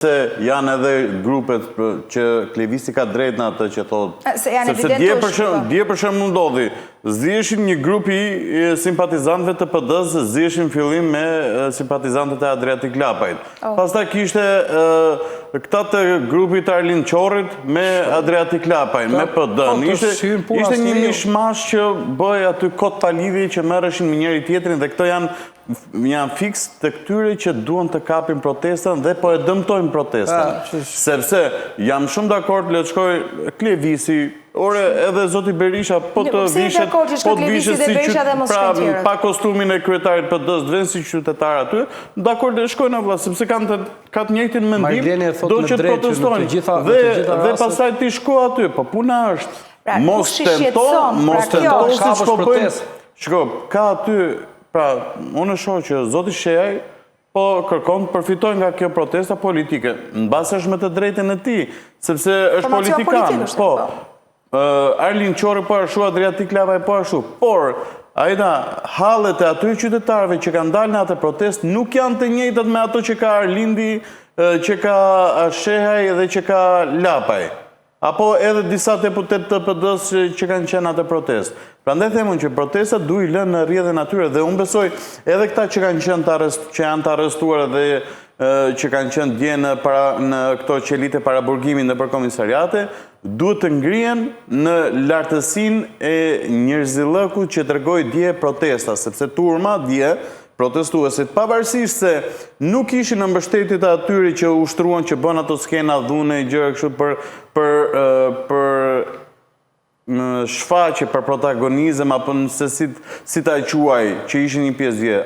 Se janë edhe grupet që Klevisi ka drejt në atë që thotë. Sepse dje për shembull ndodhi, ziheshin një grupi simpatizantëve të PD-s, ziheshin fillim me simpatizantët e Adriatik Lapajt. Pastaj kishte këta të grupit Arlin Qorrit me Adriatik Lapajt, me PD-n. Ishte një mishmash që bëj aty kot palidhje që merreshin me njëri tjetrin dhe këto janë fiks të këtyre që duan të kapin protestën dhe po e dëmtojnë protestën. Sepse jam shumë dakord le të shkoj Klevisi, ore edhe zoti Berisha po të vishet si pa kostumin e kryetarit PD-s të vënë si qytetar aty, dakord e shkojnë vëlla sepse kanë të njëjtin mendim, do që të protestojnë. Dhe pastaj ti shko aty, po puna është mos tenton si ç'po bëjnë. Shiko, ka aty pra, unë shoh që zoti Shehaj po kërkon të përfitojë nga kjo protesta politike. Mbase është me të drejtën e tij, sepse është politikan. Po. Arlin Qorri po ashtu, Adriatik Lapaj po ashtu. Por ajta hallet e aty qytetarëve që kanë dalë në atë protestë nuk janë të njëjtat me ato që ka Arlindi, që ka Shehaj dhe që ka Lapaj. Apo edhe disa deputet të PD-s që kanë qenë atë protestë. Prandaj themun që protestat duhet i lënë në rrjedhën atyre dhe unë besoj edhe këta që janë të arrestuar dhe që kanë qenë dje në këto qelite para burgimit në për komisariate, duhet të ngrihen në lartësinë e njerëzillëkut që tregoi dje protesta, sepse turma dje protestuesit, pavarësisht se nuk ishin në mbështetje të atyre që ushtruan që bën ato skena dhune gjëra kështu për shfaqje, për protagonizëm apo se si ta quaj që ishin një pjesë dje.